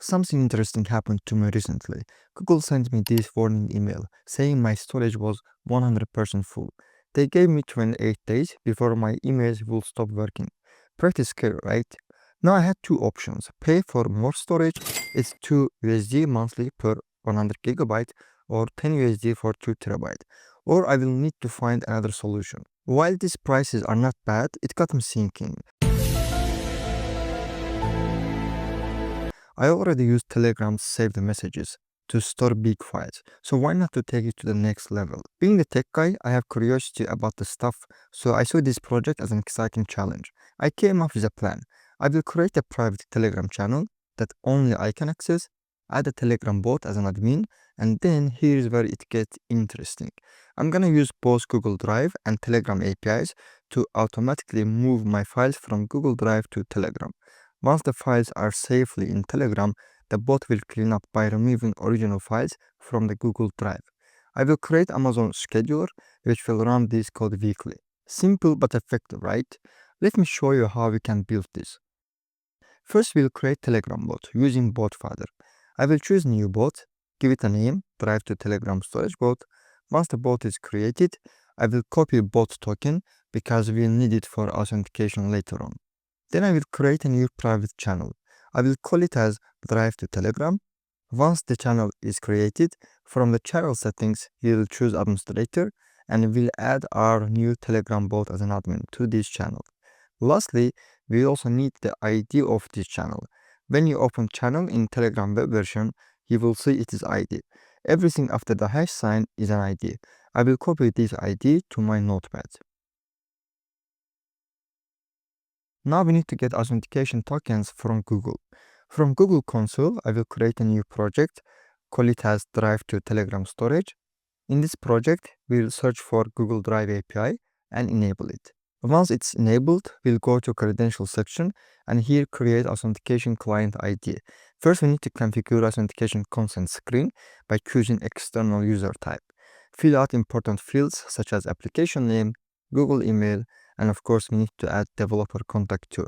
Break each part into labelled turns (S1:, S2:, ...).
S1: Something interesting happened to me recently. Google sent me this warning email saying my storage was 100% full. They gave me 28 days before my emails will stop working. Pretty scary, right? Now I had two options. Pay for more storage, it's 2 USD monthly per 100 gigabyte or 10 USD for 2 terabyte. Or I will need to find another solution. While these prices are not bad, it got me thinking. I already use Telegram to save the messages, to store big files, so why not to take it to the next level? Being the tech guy, I have curiosity about the stuff, so I saw this project as an exciting challenge. I came up with a plan. I will create a private Telegram channel that only I can access, add a Telegram bot as an admin, and then here's where it gets interesting. I'm gonna use both Google Drive and Telegram APIs to automatically move my files from Google Drive to Telegram. Once the files are safely in Telegram, the bot will clean up by removing original files from the Google Drive. I will create Amazon scheduler which will run this code weekly. Simple but effective, right? Let me show you how we can build this. First, we'll create Telegram bot using bot father. I will choose new bot, give it a name, drive to Telegram storage bot. Once the bot is created, I will copy bot token because we'll need it for authentication later on. Then I will create a new private channel. I will call it as Drive to Telegram. Once the channel is created, from the channel settings, we will choose administrator and we'll add our new Telegram bot as an admin to this channel. Lastly, we also need the ID of this channel. When you open channel in Telegram web version, you will see it is ID. Everything after the hash sign is an ID. I will copy this ID to my notepad. Now we need to get authentication tokens from Google. From Google console, I will create a new project, call it as Drive to Telegram Storage. In this project, we will search for Google Drive API and enable it. Once it's enabled, we'll go to credential section and here create authentication client ID. First, we need to configure authentication consent screen by choosing external user type. Fill out important fields such as application name, Google email, and of course we need to add developer contact too.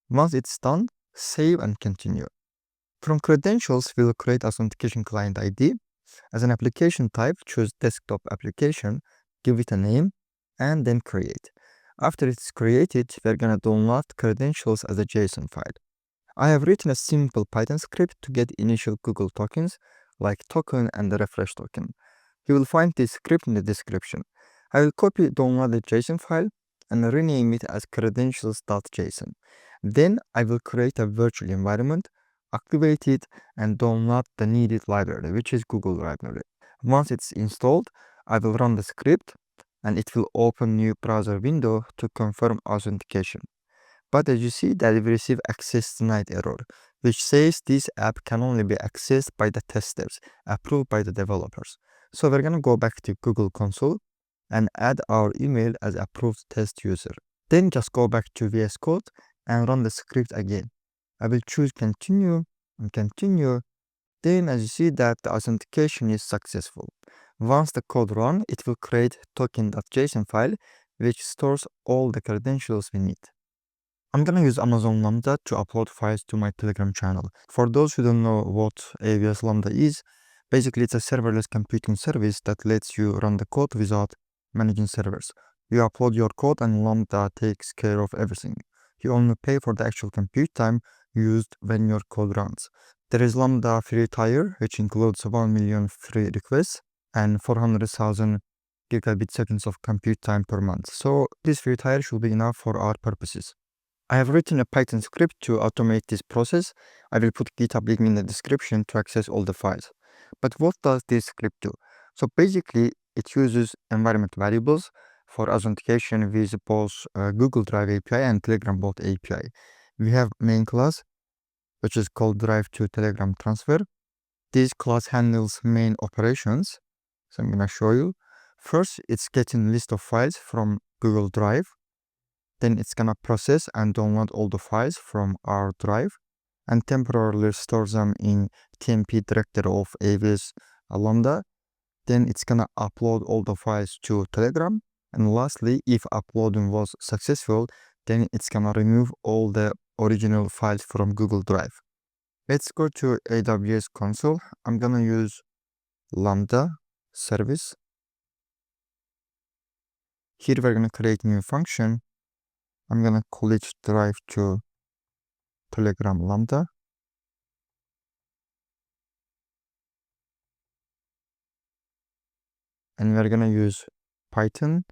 S1: Once it's done, save and continue. From credentials, we'll create authentication client ID. As an application type, choose desktop application, give it a name, and then create. After it's created, we're gonna download credentials as a JSON file. I have written a simple Python script to get initial Google tokens like token and the refresh token. You will find this script in the description. I will copy downloaded JSON file and rename it as credentials.json. Then I will create a virtual environment, activate it, and download the needed library, which is Google library. Once it's installed, I will run the script and it will open new browser window to confirm authentication. But as you see that we receive access denied error, which says this app can only be accessed by the testers, approved by the developers. So we're gonna go back to Google console and add our email as approved test user. Then just go back to VS Code and run the script again. I will choose continue and continue. Then as you see that the authentication is successful. Once the code runs, it will create token.json file which stores all the credentials we need. I'm gonna use Amazon Lambda to upload files to my Telegram channel. For those who don't know what AWS Lambda is, basically it's a serverless computing service that lets you run the code without managing servers. You upload your code and Lambda takes care of everything. You only pay for the actual compute time used when your code runs. There is Lambda free tier, which includes 1 million free requests and 400,000 gigabit seconds of compute time per month. So this free tier should be enough for our purposes. I have written a Python script to automate this process. I will put GitHub link in the description to access all the files. But what does this script do? So basically, it uses environment variables for authentication with both Google Drive API and Telegram bot API. We have main class, which is called Drive to Telegram transfer. This class handles main operations. So I'm gonna show you. First, it's getting list of files from Google Drive. Then it's gonna process and download all the files from our drive and temporarily store them in TMP directory of AWS Lambda. Then it's gonna upload all the files to Telegram. And lastly, if uploading was successful, then it's gonna remove all the original files from Google Drive. Let's go to AWS console. I'm gonna use Lambda service. Here we're gonna create new function. I'm gonna call it drive to Telegram Lambda. And we're gonna use Python.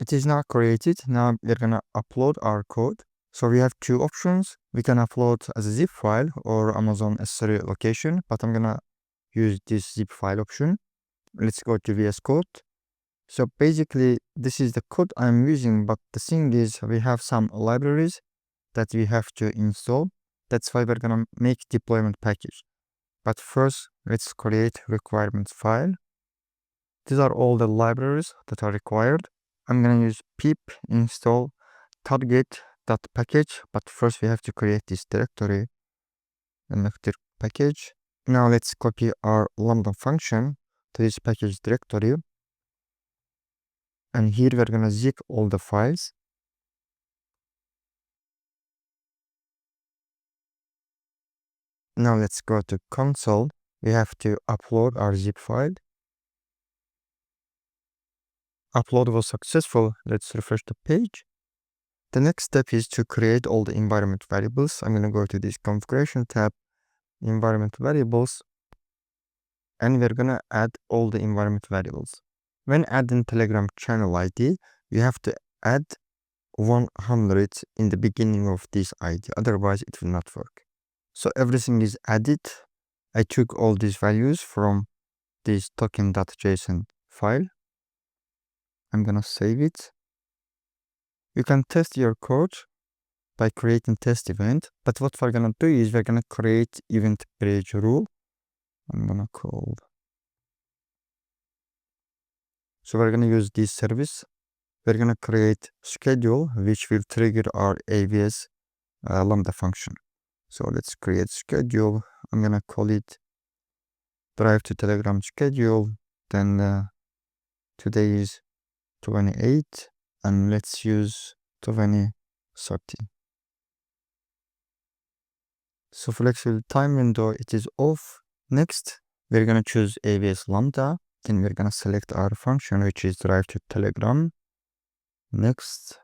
S1: It is now created. Now we're gonna upload our code. So we have two options. We can upload as a zip file or Amazon S3 location, but I'm gonna use this zip file option. Let's go to VS Code. So basically this is the code I'm using, but the thing is we have some libraries that we have to install. That's why we're gonna make deployment package. But first let's create requirements file. These are all the libraries that are required. I'm gonna use pip install Fargate.package, but first we have to create this directory and package. Now let's copy our Lambda function to this package directory. And here we're gonna zip all the files. Now let's go to console. We have to upload our zip file. Upload was successful. Let's refresh the page. The next step is to create all the environment variables. I'm gonna go to this configuration tab, environment variables, and we're gonna add all the environment variables. When adding Telegram channel ID, you have to add 100 in the beginning of this ID, otherwise it will not work. So everything is added. I took all these values from this token.json file. I'm gonna save it. You can test your code by creating test event, but what we're gonna do is we're gonna create event bridge rule. I'm gonna call. So we're gonna use this service. We're gonna create schedule which will trigger our AWS Lambda function. So let's create schedule. I'm gonna call it drive to Telegram schedule. Then today is 28 and let's use 2030. So flexible time window, it is off. Next, we're gonna choose AWS Lambda. Then we're gonna select our function, which is drive to Telegram. Next,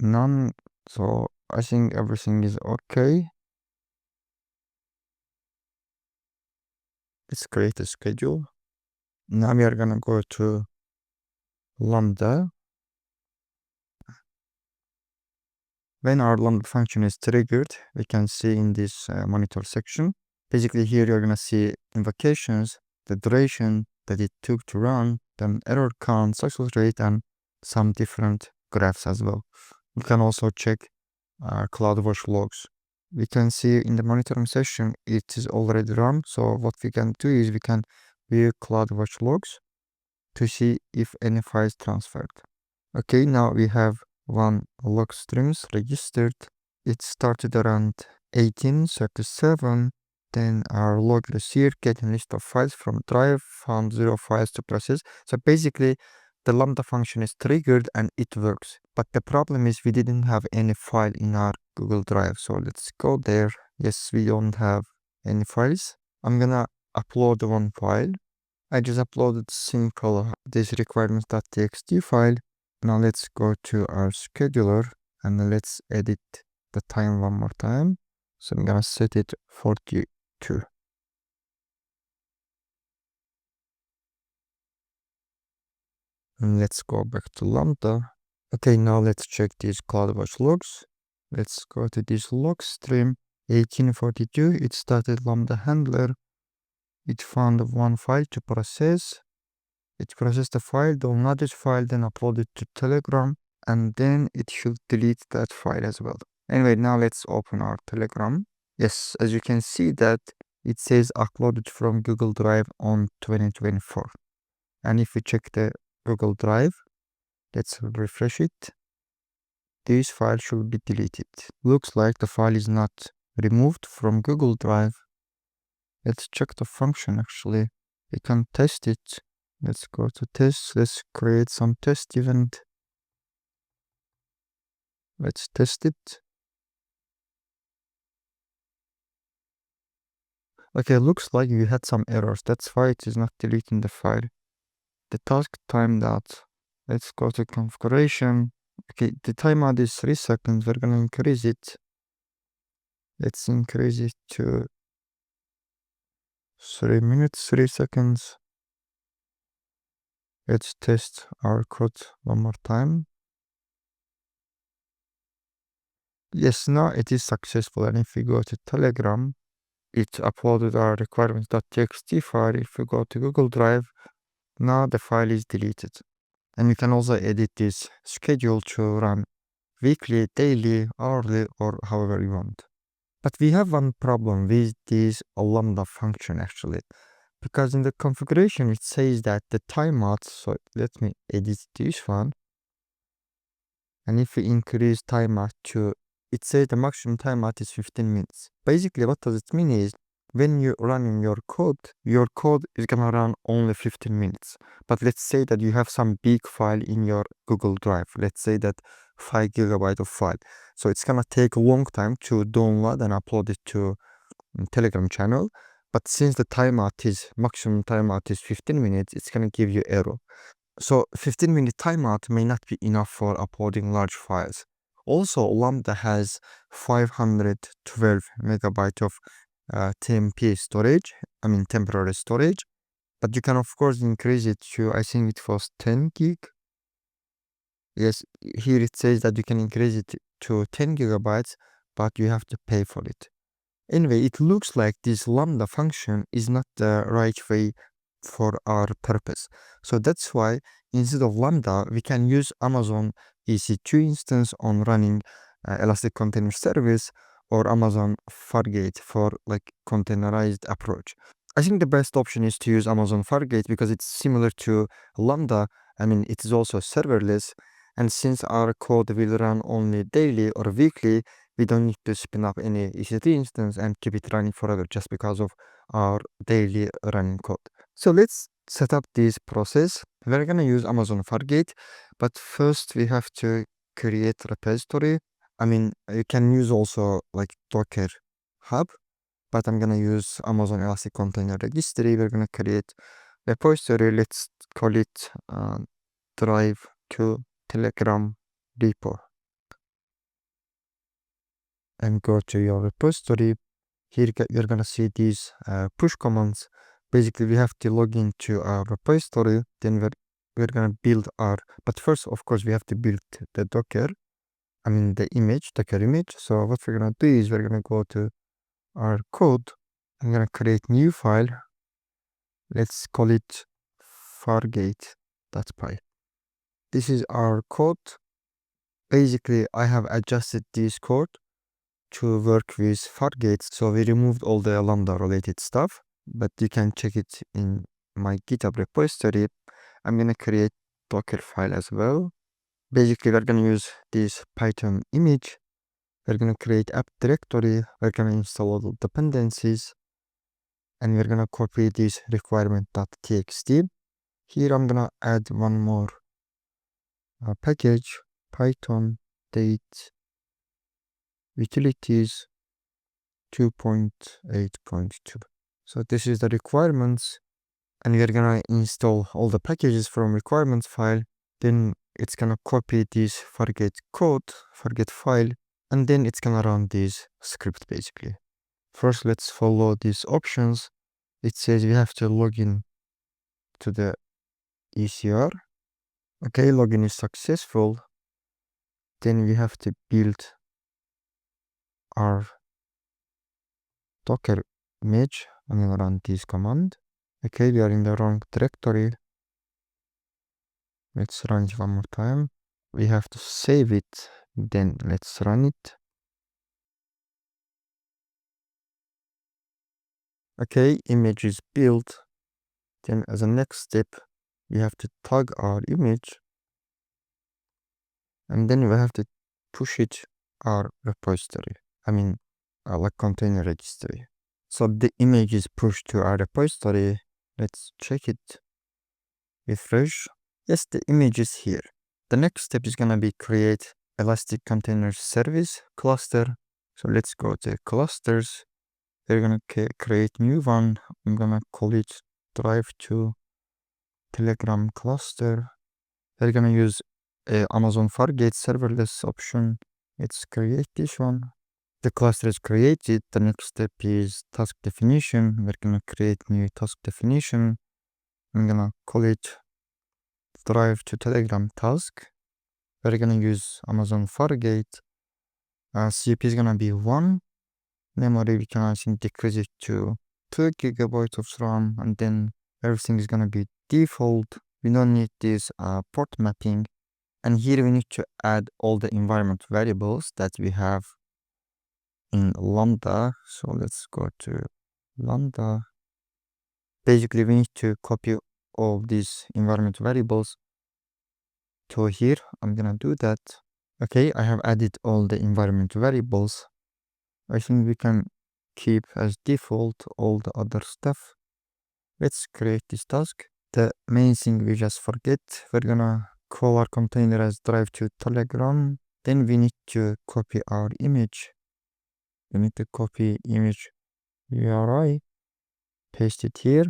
S1: none. So I think everything is okay. Let's create a schedule. Now we are gonna go to Lambda. When our Lambda function is triggered, we can see in this monitor section. Basically here you're gonna see invocations, the duration that it took to run, then error count, success rate, and some different graphs as well. You can also check CloudWatch logs. We can see in the monitoring session it is already run. So what we can do is we can view CloudWatch logs to see if any files transferred. Okay, now we have one log streams registered. It started around 1837. Then our log received getting list of files from drive, found 0 files to process. So basically the Lambda function is triggered and it works. But the problem is we didn't have any file in our Google Drive. So let's go there. Yes, we don't have any files. I'm gonna upload one file. I just uploaded simple this requirements.txt file. Now let's go to our scheduler and let's edit the time one more time. So I'm gonna set it 42. And let's go back to Lambda. Okay, now let's check these CloudWatch logs. Let's go to this log stream 1842. It started Lambda handler. It found one file to process. It processed the file, downloaded this file, then uploaded to Telegram, and then it should delete that file as well. Anyway, now let's open our Telegram. Yes, as you can see that it says uploaded from Google Drive on 2024. And if we check the Google Drive, let's refresh it. This file should be deleted. Looks like the file is not removed from Google Drive. Let's check the function actually. We can test it. Let's go to test. Let's create some test event. Let's test it. Okay, looks like you had some errors. That's why it is not deleting the file. The task timed out. Let's go to configuration. Okay, the timeout is 3 seconds. We're gonna increase it. Let's increase it to 3 minutes, 3 seconds. Let's test our code one more time. Yes, now it is successful. And if we go to Telegram, it uploaded our requirements.txt file. If we go to Google Drive, now the file is deleted. And you can also edit this schedule to run weekly, daily, hourly, or however you want. But we have one problem with this Lambda function actually. Because in the configuration it says that the timeout, so let me edit this one. And if we increase timeout to, it says the maximum timeout is 15 minutes. Basically what does it mean is, when you're running your code is gonna run only 15 minutes. But let's say that you have some big file in your Google Drive. Let's say that 5 GB of file. So it's gonna take a long time to download and upload it to Telegram channel. But since the maximum timeout is 15 minutes, it's gonna give you error. So 15-minute timeout may not be enough for uploading large files. Also, Lambda has 512 megabyte of TMP storage, temporary storage, but you can of course increase it to, I think it was 10 gig. Yes, here it says that you can increase it to 10 gigabytes, but you have to pay for it. Anyway, it looks like this Lambda function is not the right way for our purpose. So that's why instead of Lambda, we can use Amazon EC2 instance on running Elastic Container Service or Amazon Fargate for like containerized approach. I think the best option is to use Amazon Fargate because it's similar to Lambda. It is also serverless. And since our code will run only daily or weekly, we don't need to spin up any EC2 instance and keep it running forever just because of our daily running code. So let's set up this process. We're gonna use Amazon Fargate, but first we have to create repository. You can use also like Docker Hub, but I'm gonna use Amazon Elastic Container Registry. We're gonna create repository. Let's call it drive to Telegram repo. And go to your repository. Here you're gonna see these push commands. Basically, we have to log into our repository. Then we're gonna build but first, of course, we have to build the Docker. The Docker image. So what we're gonna do is we're gonna go to our code. I'm gonna create new file. Let's call it fargate.py. This is our code. Basically, I have adjusted this code to work with Fargate. So we removed all the Lambda related stuff, but you can check it in my GitHub repository. I'm gonna create Docker file as well. Basically, we're gonna use this Python image. We're gonna create app directory. We're gonna install all the dependencies, and we're gonna copy this requirement.txt. Here I'm gonna add one more package, Python date utilities 2.8.2. So this is the requirements, and we're gonna install all the packages from requirements file. Then it's gonna copy this Fargate file, and then it's gonna run this script basically. First, let's follow these options. It says we have to log in to the ECR. Okay, login is successful. Then we have to build our Docker image. I'm gonna run this command. Okay, we are in the wrong directory. Let's run it one more time. We have to save it. Then let's run it. Okay, image is built. Then as a next step, we have to tag our image. And then we have to push it our repository. Like container registry. So the image is pushed to our repository. Let's check it. Refresh. Yes, the image is here. The next step is gonna be create Elastic Container Service cluster. So let's go to clusters. We're gonna create new one. I'm gonna call it drive to Telegram cluster. We're gonna use Amazon Fargate serverless option. Let's create this one. The cluster is created. The next step is task definition. We're gonna create new task definition. I'm gonna call it drive to Telegram task. We're gonna use Amazon Fargate. CPU is gonna be 1. Memory we can I think decrease it to 2 GB of RAM, and then everything is gonna be default. We don't need this port mapping, and here we need to add all the environment variables that we have in Lambda. So let's go to Lambda. Basically we need to copy all these environment variables to here. I'm gonna do that. Okay, I have added all the environment variables. I think we can keep as default all the other stuff. Let's create this task. The main thing we just forget, we're gonna call our container as drive to Telegram. Then we need to copy our image. We need to copy image URI, paste it here.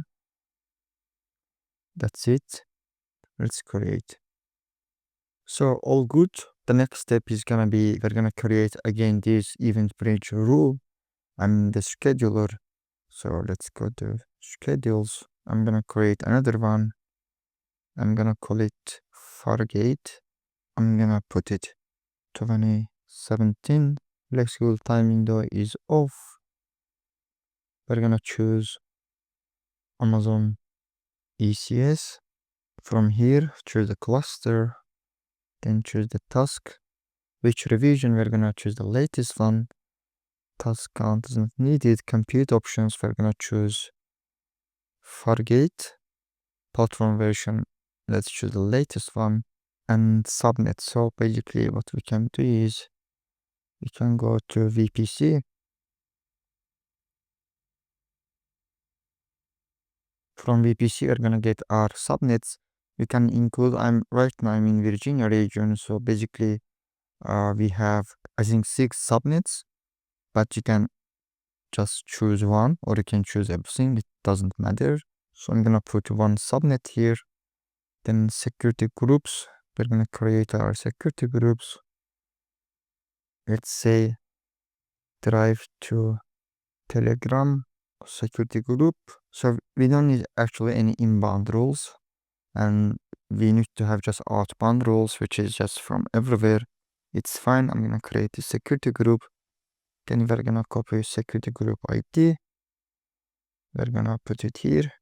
S1: That's it. Let's create. So all good. The next step is gonna be, we're gonna create again this event bridge rule and the scheduler. So let's go to schedules. I'm gonna create another one. I'm gonna call it Fargate. I'm gonna put it 2017. Flexible time window is off. We're gonna choose Amazon ECS. From here, choose the cluster, then choose the task. Which revision? We're gonna choose the latest one. Task count is not needed. Compute options, we're gonna choose Fargate. Platform version, let's choose the latest one. And subnet. So basically what we can do is we can go to VPC. From VPC we're gonna get our subnets. We can include, right now I'm in Virginia region, so basically we have I think 6 subnets, but you can just choose one or you can choose everything, it doesn't matter. So I'm gonna put one subnet here. Then security groups, we're gonna create our security groups. Let's say drive to Telegram security group. So we don't need actually any inbound rules, and we need to have just outbound rules, which is just from everywhere. It's fine. I'm gonna create a security group. Then we're gonna copy security group ID. We're gonna put it here.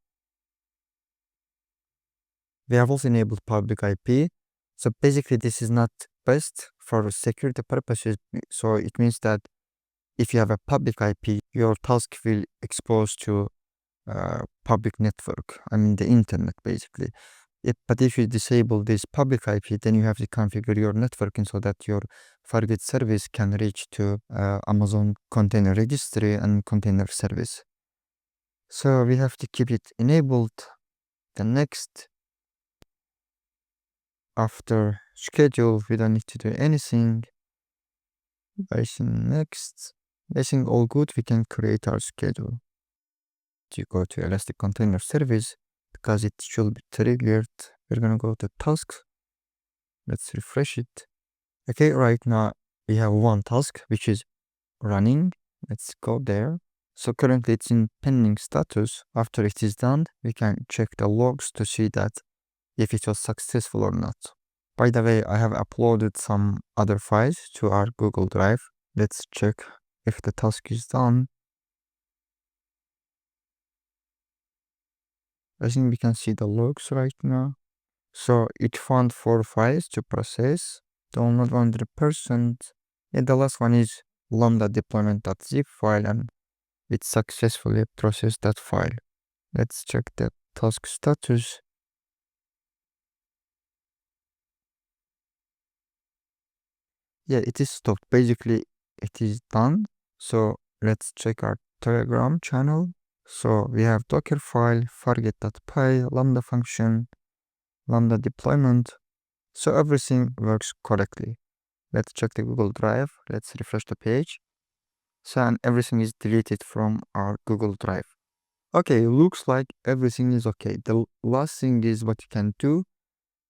S1: We have also enabled public IP. So basically this is not best for security purposes. So it means that if you have a public IP, your task will expose to public network, I mean the internet basically. But if you disable this public IP, then you have to configure your networking so that your Fargate service can reach to Amazon container registry and container service. So we have to keep it enabled. The next, after schedule, we don't need to do anything. I think next, I think all good. We can create our schedule. To go to Elastic Container Service, because it should be triggered, we're gonna go to tasks. Let's refresh it. Okay, right now we have one task which is running. Let's go there. So currently it's in pending status. After it is done, we can check the logs to see that if it was successful or not. By the way, I have uploaded some other files to our Google Drive. Let's check if the task is done. I think we can see the logs right now. So it found 4 files to process. Download 100%. And the last one is lambda deployment.zip file, and it successfully processed that file. Let's check the task status. Yeah, it is stopped. Basically, it is done. So let's check our Telegram channel. So we have Docker file, Fargate.py, Lambda function, Lambda deployment. So everything works correctly. Let's check the Google Drive. Let's refresh the page. So, and everything is deleted from our Google Drive. Okay, looks like everything is okay. The last thing is what you can do.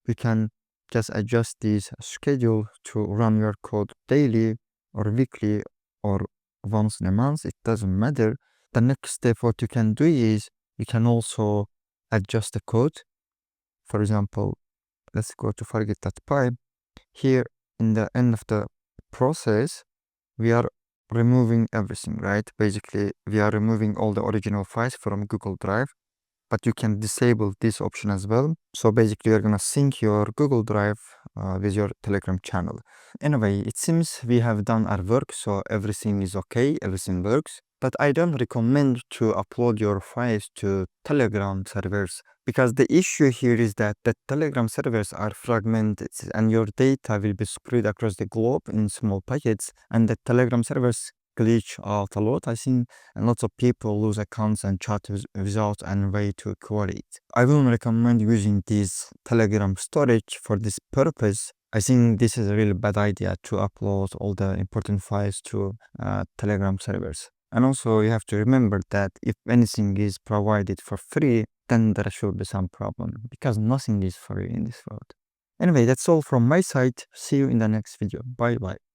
S1: We can just adjust this schedule to run your code daily or weekly or once in a month. It doesn't matter. The next step, what you can do is you can also adjust the code. For example, let's go to Fargate.py. Here in the end of the process, we are removing everything, right? Basically, we are removing all the original files from Google Drive, but you can disable this option as well. So basically, you're gonna sync your Google Drive with your Telegram channel. Anyway, it seems we have done our work, so everything is okay, everything works. But I don't recommend to upload your files to Telegram servers, because the issue here is that the Telegram servers are fragmented and your data will be spread across the globe in small packets, and the Telegram servers glitch out a lot, I think, and lots of people lose accounts and chat without any way to query it. I wouldn't recommend using this Telegram storage for this purpose. I think this is a really bad idea to upload all the important files to Telegram servers. And also you have to remember that if anything is provided for free, then there should be some problem, because nothing is free in this world. Anyway, that's all from my side. See you in the next video. Bye bye.